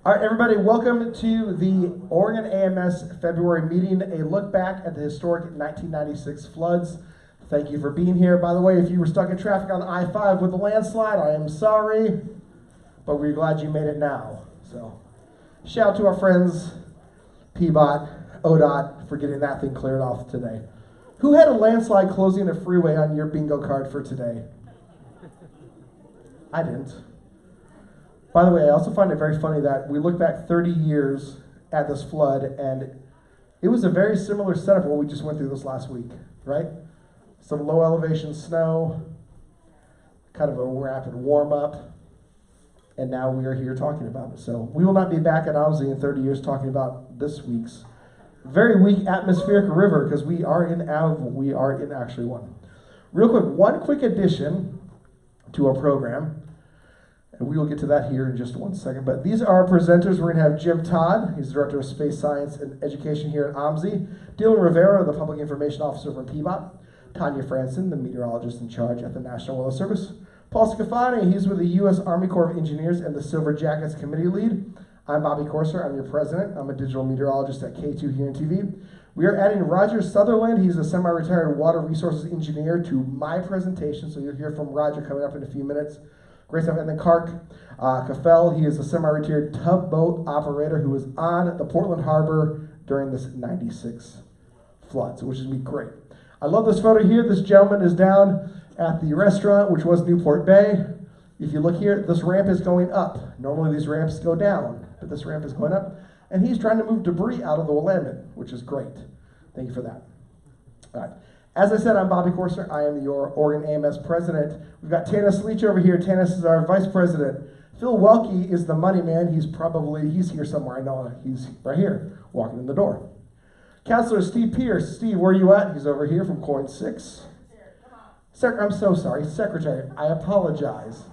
All right, everybody, welcome to the Oregon AMS February meeting, a look back at the historic 1996 floods. Thank you for being here. By the way, if you were stuck in traffic on I-5 with the landslide, I am sorry, but we're glad you made it now. So, shout out to our friends, PBOT, ODOT, for getting that thing cleared off today. Who had a landslide closing a freeway on your bingo card for today? I didn't. By the way, I also find it very funny that we look back 30 years at this flood, and it was a very similar setup to what we just went through this last week, right? Some low elevation snow, kind of a rapid warm up, and now we are here talking about it. So we will not be back at OMSI in 30 years talking about this week's very weak atmospheric river, because we are in actually one. Real quick, one quick addition to our program. And we will get to that here in just 1 second. But these are our presenters. We're going to have Jim Todd. He's the Director of Space Science and Education here at OMSI. Dylan Rivera, the Public Information Officer from PBOT. Tanya Franson, the meteorologist in charge at the National Weather Service. Paul Scafani, he's with the U.S. Army Corps of Engineers and the Silver Jackets Committee Lead. I'm Bobby Corser. I'm your president. I'm a digital meteorologist at K2 here in TV. We are adding Roger Sutherland. He's a semi-retired water resources engineer to my presentation. So you'll hear from Roger coming up in a few minutes. Great stuff. And then Kark Kafel, he is a semi-retired tugboat operator who was on the Portland Harbor during this 96 floods, which is great. I love this photo here. This gentleman is down at the restaurant, which was Newport Bay. If you look here, this ramp is going up. Normally these ramps go down, but this ramp is going up. And he's trying to move debris out of the Willamette, which is great. Thank you for that. All right. As I said, I'm Bobby Corser. I am your Oregon AMS president. We've got Tanis Leach over here. Tanis is our vice president. Phil Welke is the money man. He's here somewhere. I know he's right here, walking in the door. Counselor Steve Pierce. Steve, where are you at? He's over here from Coin 6. I'm so sorry. Secretary, I apologize.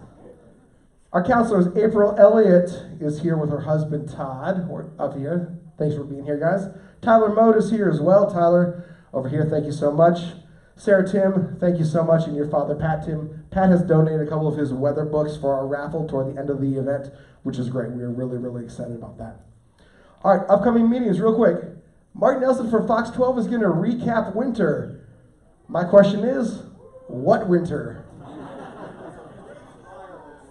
Our counselors, April Elliott is here with her husband, Todd. We're up here. Thanks for being here, guys. Tyler Mode is here as well. Tyler, over here, thank you so much. Sarah Tim, thank you so much. And your father, Pat Tim. Pat has donated a couple of his weather books for our raffle toward the end of the event, which is great. We are really, really excited about that. All right, upcoming meetings, real quick. Mark Nelson from Fox 12 is going to recap winter. My question is, what winter?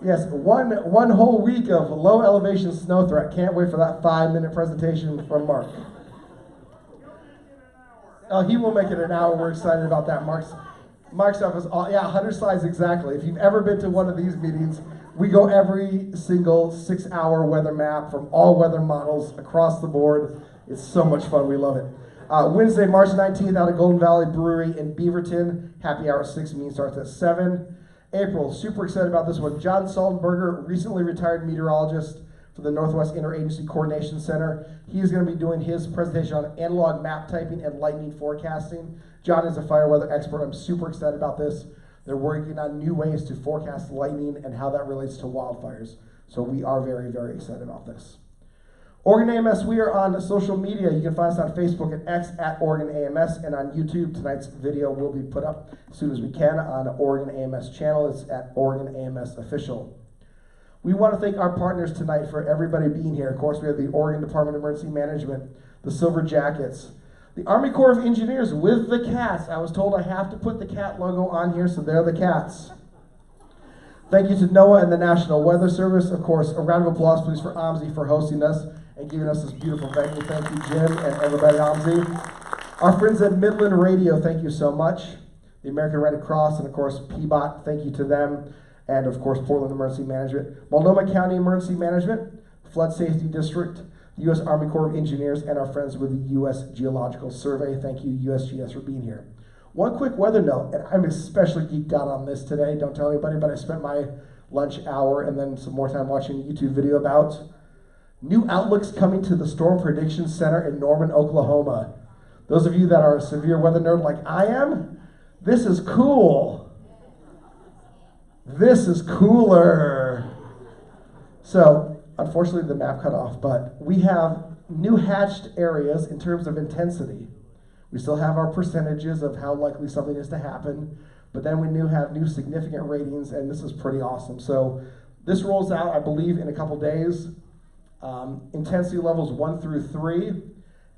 Yes, one whole week of low elevation snow threat. Can't wait for that 5-minute presentation from Mark. Oh, he will make it an hour. We're excited about that. Mark's stuff is 100 slides exactly. If you've ever been to one of these meetings, we go every single 6-hour weather map from all weather models across the board. It's so much fun. We love it. Wednesday, March 19th, out of Golden Valley Brewery in Beaverton. Happy hour at 6. Meeting starts at 7. April, super excited about this one. John Saltenberger, recently retired meteorologist for the Northwest Interagency Coordination Center. He's going to be doing his presentation on analog map typing and lightning forecasting. John is a fire weather expert. I'm super excited about this. They're working on new ways to forecast lightning and how that relates to wildfires. So we are very, very excited about this. Oregon AMS, we are on social media. You can find us on Facebook and X at Oregon AMS, and on YouTube. Tonight's video will be put up as soon as we can on Oregon AMS channel. It's at Oregon AMS Official. We want to thank our partners tonight for everybody being here. Of course, we have the Oregon Department of Emergency Management, the Silver Jackets, the Army Corps of Engineers with the cats. I was told I have to put the cat logo on here, so they're the cats. Thank you to NOAA and the National Weather Service. Of course, a round of applause, please, for OMSI for hosting us and giving us this beautiful venue. Thank you, Jim, and everybody at OMSI. Our friends at Midland Radio, thank you so much. The American Red Cross, and of course, PBOT, thank you to them. And of course, Portland Emergency Management, Multnomah County Emergency Management, Flood Safety District, the U.S. Army Corps of Engineers, and our friends with the U.S. Geological Survey. Thank you, USGS, for being here. One quick weather note, and I'm especially geeked out on this today. Don't tell anybody, but I spent my lunch hour and then some more time watching a YouTube video about new outlooks coming to the Storm Prediction Center in Norman, Oklahoma. Those of you that are a severe weather nerd like I am, this is cool. This is cooler. So, unfortunately, the map cut off, but we have new hatched areas in terms of intensity. We still have our percentages of how likely something is to happen, but then we have new significant ratings, and this is pretty awesome. So, this rolls out, I believe, in a couple days. Intensity levels 1 through 3,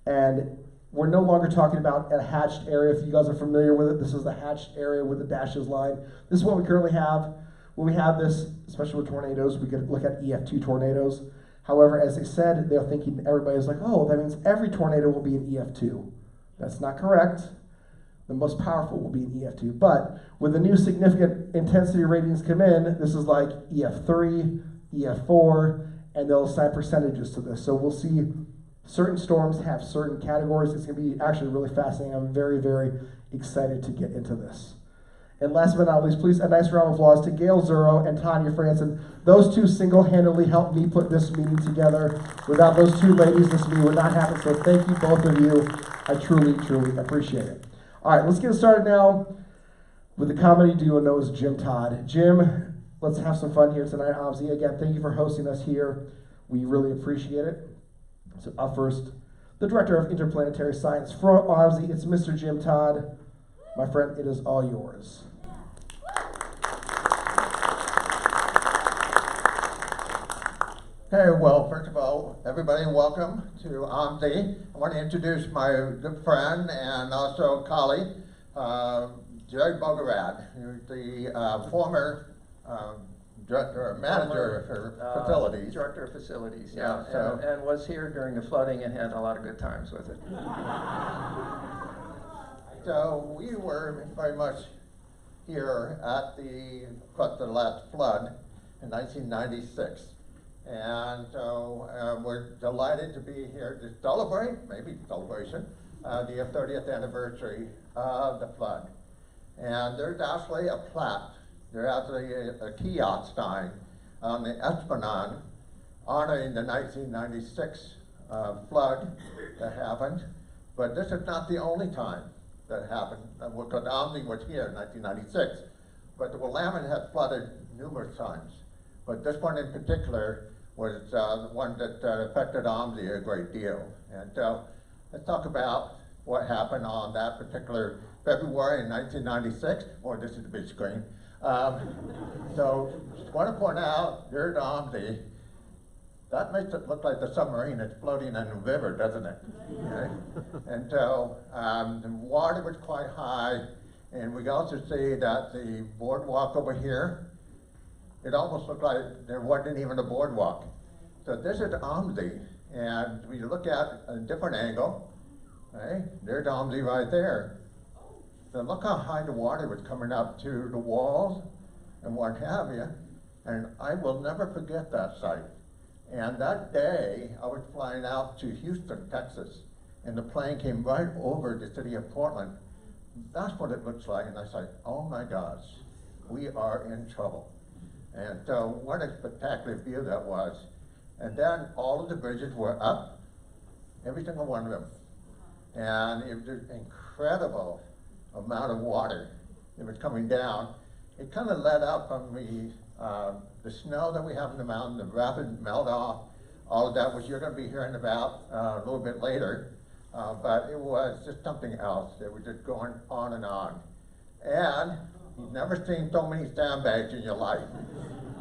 and we're no longer talking about a hatched area. If you guys are familiar with it, this is the hatched area with the dashes line. This is what we currently have. When we have this, especially with tornadoes, we could look at EF2 tornadoes. However, as they said, they're thinking, everybody's like, oh, that means every tornado will be an EF2. That's not correct. The most powerful will be an EF2. But with the new significant intensity ratings come in, this is like EF3, EF4, and they'll assign percentages to this. So we'll see certain storms have certain categories. It's going to be actually really fascinating. I'm very, very excited to get into this. And last but not least, please, a nice round of applause to Gail Zuro and Tanya Franson. Those two single-handedly helped me put this meeting together. Without those two ladies, this meeting would not happen. So thank you, both of you. I truly, truly appreciate it. All right, let's get started now with the comedy duo known as Jim Todd. Jim, let's have some fun here tonight. OMSI, again, thank you for hosting us here. We really appreciate it. So up first, the Director of Interplanetary Science for OMSI, it's Mr. Jim Todd. My friend, it is all yours. Okay, well, first of all, everybody, welcome to OMSI. I want to introduce my good friend and also colleague, Jerry Bogorad, who's the former manager for facilities. Director of facilities, Yeah, yeah, so- and was here during the flooding and had a lot of good times with it. So we were very much here at the last flood in 1996. And so we're delighted to be here to celebrate, maybe celebration, the 30th anniversary of the flood. And there's actually a plaque, there's actually a kiosk sign on the Esplanade honoring the 1996 flood that happened. But this is not the only time that happened, because OMSI was here in 1996. But the Willamette had flooded numerous times. But this one in particular was the one that affected OMSI a great deal. And let's talk about what happened on that particular February in 1996. Oh, this is the big screen. So just want to point out, here's OMSI. That makes it look like the submarine is floating in the river, doesn't it? Okay. And so the water was quite high, and we also see that the boardwalk over here, it almost looked like there wasn't even a boardwalk. So this is OMSI, and we look at a different angle, okay? There's OMSI right there. So look how high the water was coming up to the walls and what have you, and I will never forget that sight. And that day, I was flying out to Houston, Texas, and the plane came right over the city of Portland. That's what it looks like, and I said, oh my gosh, we are in trouble. And so what a spectacular view that was. And then all of the bridges were up, every single one of them. And it was an incredible amount of water that was coming down. It kind of led up from the snow that we have in the mountain, the rapid melt off, all of that, which you're going to be hearing about a little bit later. But it was just something else. It was just going on and on. And you've never seen so many sandbags in your life.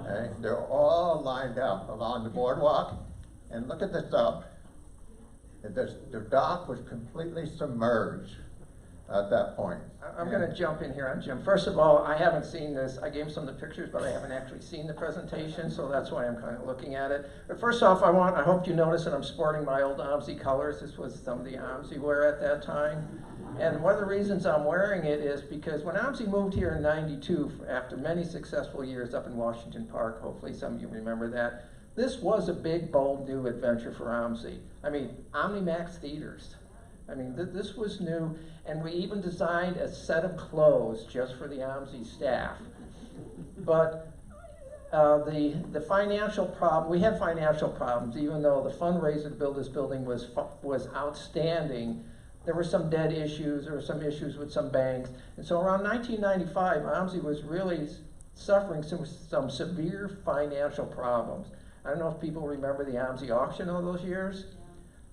Okay? They're all lined up along the boardwalk. And look at this up. The dock was completely submerged at that point. I'm going to jump in here on Jim. First of all, I haven't seen this. I gave some of the pictures, but I haven't actually seen the presentation, so that's why I'm kind of looking at it. But first off, I hope you notice that I'm sporting my old OMSI colors. This was some of the OMSI wear at that time. And one of the reasons I'm wearing it is because when OMSI moved here in '92, after many successful years up in Washington Park, hopefully some of you remember that, this was a big, bold, new adventure for OMSI. I mean, OmniMax theaters. I mean, this was new, and we even designed a set of clothes just for the OMSI staff. But the financial problem, we had financial problems, even though the fundraiser to build this building was outstanding. There were some debt issues, there were some issues with some banks. And so around 1995, OMSI was really suffering some severe financial problems. I don't know if people remember the OMSI auction all those years.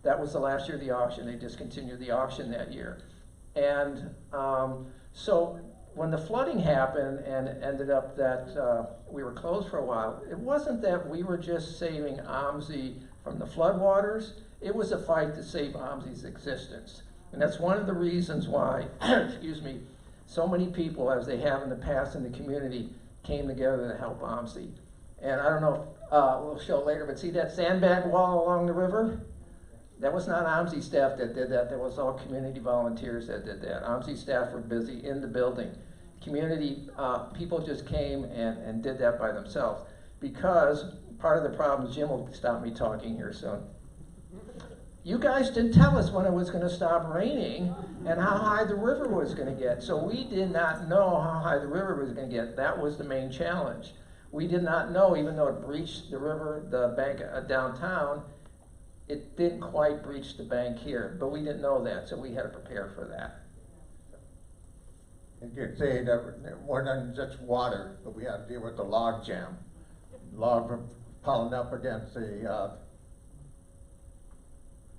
That was the last year of the auction. They discontinued the auction that year. And so when the flooding happened and it ended up that we were closed for a while, it wasn't that we were just saving OMSI from the floodwaters. It was a fight to save OMSI's existence. And that's one of the reasons why, excuse me, so many people, as they have in the past in the community, came together to help OMSI. And I don't know if we'll show later, but see that sandbag wall along the river? That was not OMSI staff that did that. That was all community volunteers that did that. OMSI staff were busy in the building. Community people just came and did that by themselves. Because part of the problem, Jim will stop me talking here soon. You guys didn't tell us when it was going to stop raining and how high the river was going to get. So we did not know how high the river was going to get. That was the main challenge. We did not know, even though it breached the river, the bank downtown, it didn't quite breach the bank here. But we didn't know that, so we had to prepare for that. You could say that it wasn't just water, but we had to deal with the log jam. Logs were piling up against the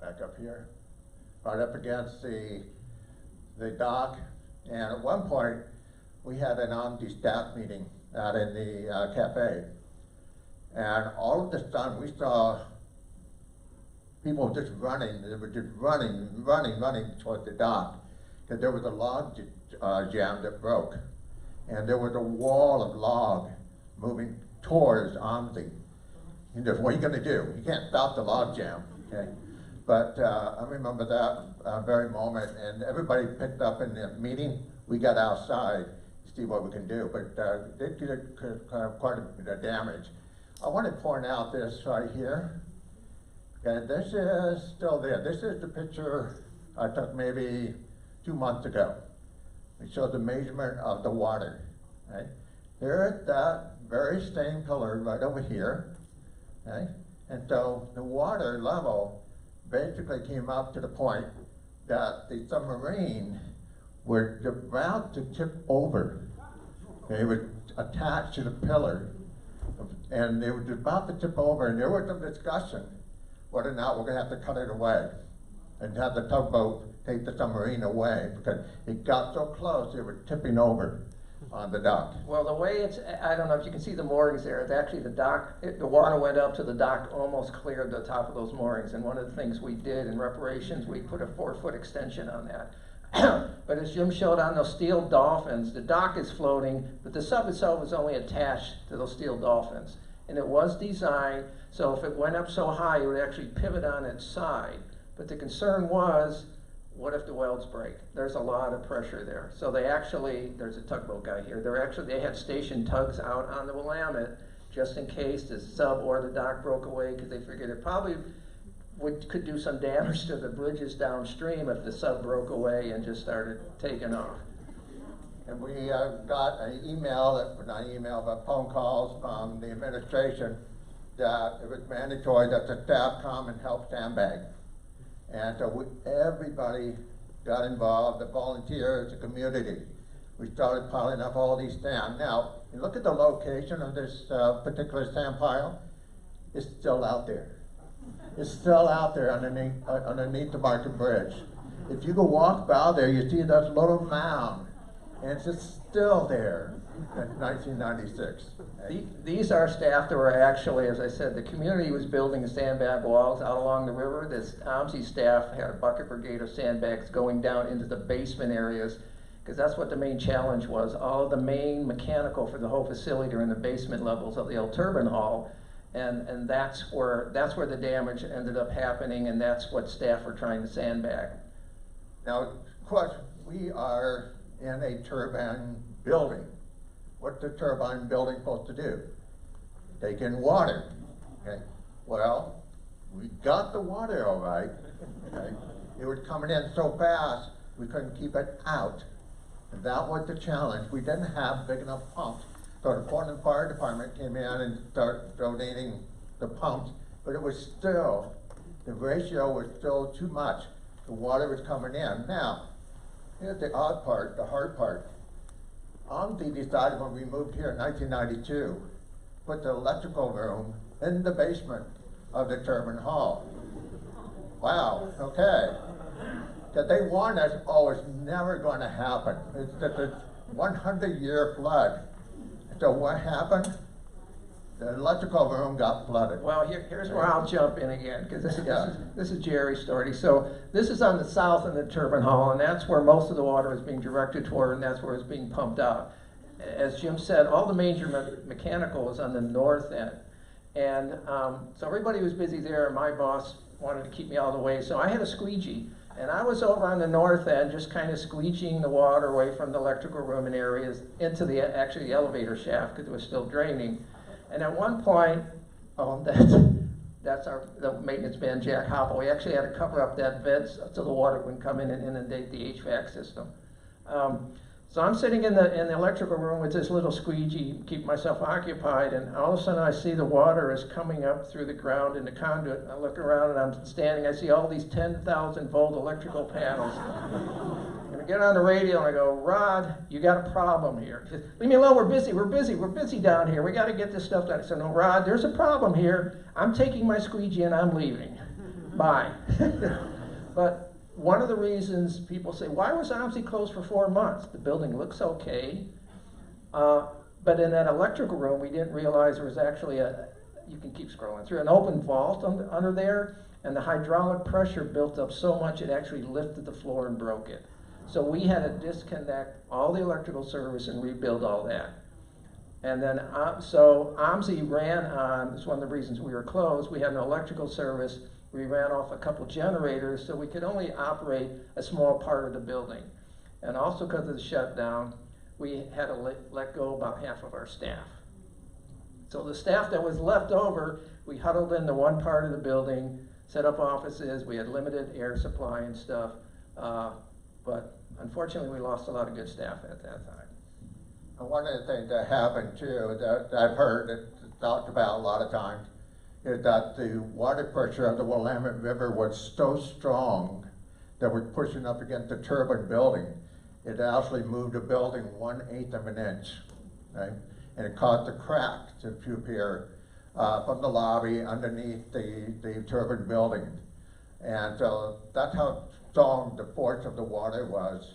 back up here, right up against the dock. And at one point, we had an OMSI staff meeting out in the cafe. And all of a sudden, we saw people just running. They were just running towards the dock. Because there was a log jam that broke. And there was a wall of log moving towards OMSI. And just, what are you going to do? You can't stop the log jam, okay? But I remember that very moment, and everybody picked up in the meeting. We got outside to see what we can do, but they did quite a bit of damage. I want to point out this right here. Okay, this is still there. This is the picture I took maybe 2 months ago. It shows the measurement of the water. Right? Here at that very same pillar right over here. Okay? And so the water level basically came up to the point that the submarine was about to tip over. They were attached to the pillar, and they were about to tip over, and there was some discussion whether or not we're going to have to cut it away and have the tugboat take the submarine away, because it got so close they were tipping over on the dock. Well, the way it's, I don't know if you can see the moorings there. It's actually the dock, the water went up to the dock, almost cleared the top of those moorings. And one of the things we did in reparations, we put a 4-foot extension on that. But as Jim showed on those steel dolphins, the dock is floating, but the sub itself is only attached to those steel dolphins. And it was designed so if it went up so high, it would actually pivot on its side. But the concern was, what if the welds break? There's a lot of pressure there. So they actually, there's a tugboat guy here, they had stationed tugs out on the Willamette just in case the sub or the dock broke away, because they figured it probably could do some damage to the bridges downstream if the sub broke away and just started taking off. And we got an email, not email, but phone calls from the administration that it was mandatory that the staff come and help sandbag. And so everybody got involved, the volunteers, the community. We started piling up all these sand. Now, you look at the location of this particular sand pile, it's still out there. It's still out there underneath the Market Bridge. If you go walk by there, you see that little mound, and it's just still there in 1996. These are staff that were actually, as I said, the community was building sandbag walls out along the river. This OMSI staff had a bucket brigade of sandbags going down into the basement areas, because that's what the main challenge was. All of the main mechanical for the whole facility are in the basement levels of the El Turbine Hall, and that's where the damage ended up happening, and that's what staff were trying to sandbag. Now, of course, we are in a turbine building. What's the turbine building supposed to do? Take in water. Okay. Well, we got the water all right. Okay. It was coming in so fast we couldn't keep it out. And that was the challenge. We didn't have big enough pumps. So the Portland Fire Department came in and started donating the pumps, but it was still, the ratio was still too much. The water was coming in. Now, here's the odd part, the hard part. OMSI decided when we moved here in 1992, put the electrical room in the basement of the turbine hall. Wow, okay. That they warned us, oh, it's never going to happen. It's just a 100-year flood. So what happened? the electrical room got flooded. Well, here's where I'll jump in again, because Yeah. this is Jerry's story. So this is on the south of the turbine hall, and that's where most of the water is being directed toward, and that's where it's being pumped out. As Jim said, all the major mechanical is on the north end. And so everybody was busy there, and my boss wanted to keep me out of the way, so I had a squeegee. And I was over on the north end, just kind of squeegeeing the water away from the electrical room and areas into the elevator shaft, because it was still draining. And at one point, that's the maintenance man, Jack Hopple. We actually had to cover up that vent so the water wouldn't come in and inundate the HVAC system. So I'm sitting in the electrical room with this little squeegee, keep myself occupied, and all of a sudden I see the water is coming up through the ground in the conduit. I look around and I'm standing, I see all these 10,000 volt electrical panels. And I get on the radio and I go, Rod, you got a problem here. He says, leave me alone, we're busy down here. We got to get this stuff done. I said, no, Rod, there's a problem here. I'm taking my squeegee and I'm leaving. Bye. But one of the reasons people say, why was OMSI closed for 4 months? The building looks okay. But in that electrical room, we didn't realize there was actually you can keep scrolling through, an open vault under there, and the hydraulic pressure built up so much it actually lifted the floor and broke it. So we had to disconnect all the electrical service and rebuild all that. And then, so OMSI ran on, it's one of the reasons we were closed, we had an electrical service. We ran off a couple generators, so we could only operate a small part of the building. And also because of the shutdown, we had to let go about half of our staff. So the staff that was left over, we huddled into one part of the building, set up offices, we had limited air supply and stuff. But unfortunately, we lost a lot of good staff at that time. And one of the things that happened too, that I've heard it talked about a lot of times, is that the water pressure of the Willamette River was so strong that we're pushing up against the turbine building. It actually moved the building 1/8 of an inch, right? And it caused a crack to appear from the lobby underneath the turbine building. And so that's how strong the force of the water was.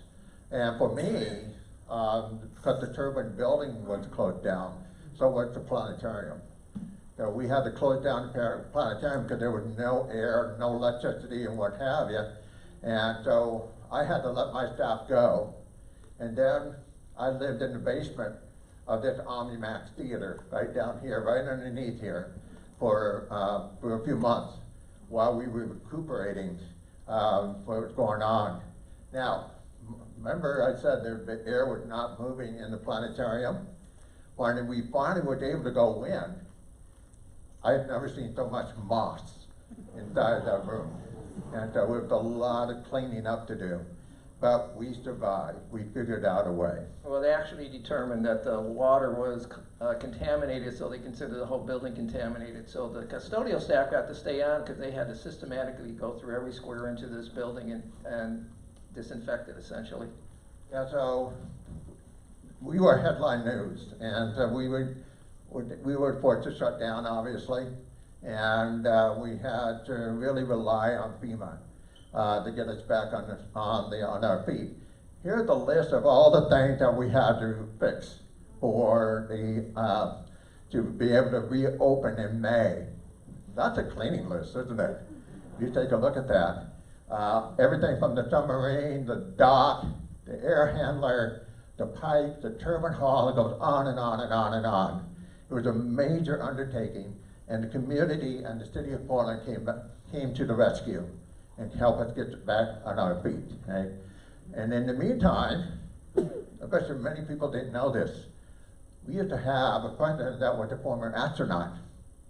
And for me, because the turbine building was closed down, so was the planetarium. So we had to close down the planetarium because there was no air, no electricity, and what have you. And so I had to let my staff go. And then I lived in the basement of this OmniMax theater, right down here, right underneath here, for a few months while we were recuperating what was going on. Now, remember I said the air was not moving in the planetarium? When we finally were able to go in, I've never seen so much moss inside that room. And there was a lot of cleaning up to do. But we survived. We figured out a way. Well, they actually determined that the water was contaminated, so they considered the whole building contaminated. So the custodial staff got to stay on because they had to systematically go through every square inch of this building and disinfect it, essentially. Yeah, so we were headline news, and we were forced to shut down, obviously, and we had to really rely on FEMA to get us back on our feet. Here's the list of all the things that we had to fix for to be able to reopen in May. That's a cleaning list, isn't it? You take a look at that. Everything from the submarine, the dock, the air handler, the pipe, the turbine hall, it goes on and on and on and on. It was a major undertaking, and the community and the city of Portland came to the rescue and helped us get back on our feet. Okay? And in the meantime, I bet you many people didn't know this, we used to have a president that was a former astronaut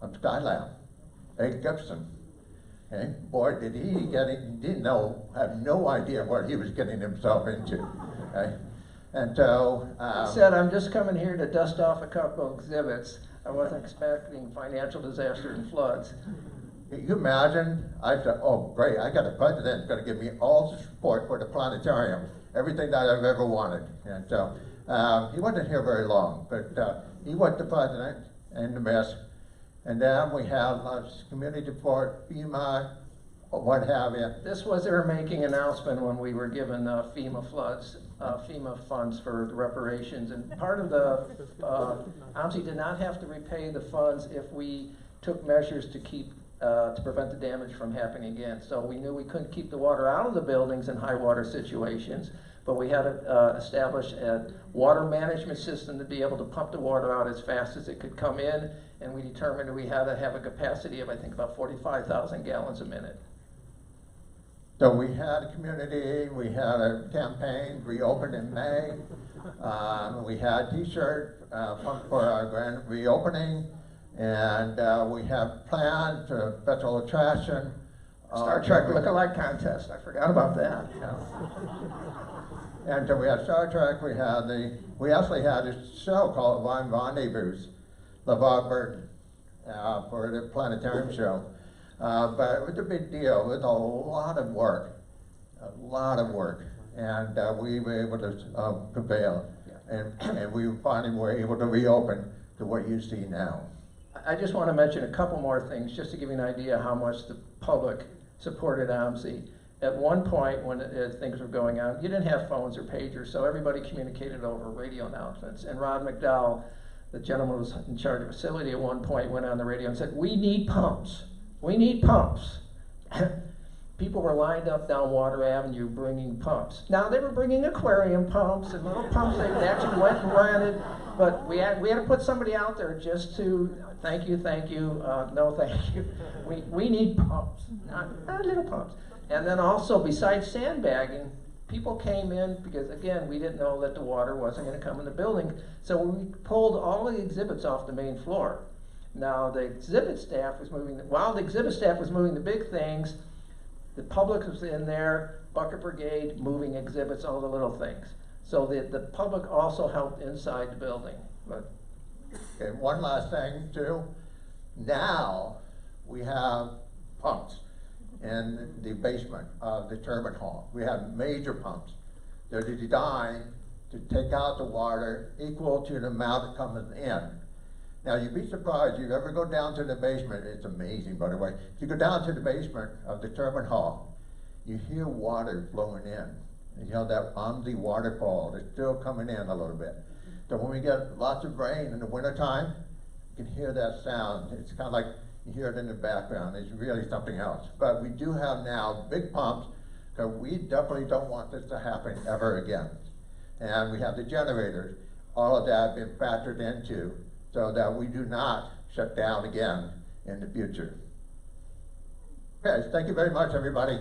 of Skylab, Ed Gibson. Okay? Boy, did he get it, have no idea what he was getting himself into. Okay? And so, he said, I'm just coming here to dust off a couple of exhibits. I wasn't expecting financial disaster and floods. Can you imagine? I said, oh great, I got a president that's gonna give me all the support for the planetarium, everything that I've ever wanted. And so, he wasn't here very long, but he was the president and the mess. And then we have community support, FEMA, what have you. This was their making announcement when we were given FEMA floods, FEMA funds for the reparations. And part of the, OMSI did not have to repay the funds if we took measures to keep, to prevent the damage from happening again. So we knew we couldn't keep the water out of the buildings in high water situations, but we had to establish a water management system to be able to pump the water out as fast as it could come in. And we determined we had to have a capacity of, I think, about 45,000 gallons a minute. So we had a community, we had a campaign, reopened in May. We had T-shirt for our grand reopening, and we have planned for special attraction. Star Trek look-alike contest, I forgot about that. Yeah. And so we had Star Trek, we actually had a show called Rhyme Rendezvous, LeVar Burton, for the planetarium show. But it was a big deal. It was a lot of work, and we were able to prevail, and we finally were able to reopen to what you see now. I just want to mention a couple more things, just to give you an idea how much the public supported OMSI. At one point, when things were going on, you didn't have phones or pagers, so everybody communicated over radio announcements. And Rod McDowell, the gentleman who was in charge of facility, at one point went on the radio and said, "We need pumps. We need pumps." People were lined up down Water Avenue bringing pumps. Now, they were bringing aquarium pumps and little pumps they actually went and rented, but we had to put somebody out there just to, thank you, no thank you. We need pumps, not little pumps. And then also, besides sandbagging, people came in because, again, we didn't know that the water wasn't going to come in the building, so we pulled all the exhibits off the main floor. Now, the exhibit staff was moving, while the exhibit staff was moving the big things, the public was in there, bucket brigade, moving exhibits, all the little things. So the public also helped inside the building. But Okay, one last thing too. Now we have pumps in the basement of the turbine hall. We have major pumps. They're designed to take out the water equal to the amount that comes in. Now, you'd be surprised, you ever go down to the basement, it's amazing, by the way. If you go down to the basement of the turbine hall, you hear water flowing in. You know that OMSI waterfall, it's still coming in a little bit. So when we get lots of rain in the wintertime, you can hear that sound. It's kind of like you hear it in the background. It's really something else. But we do have now big pumps, so we definitely don't want this to happen ever again. And we have the generators. All of that been factored into, so that we do not shut down again in the future. Okay, thank you very much, everybody.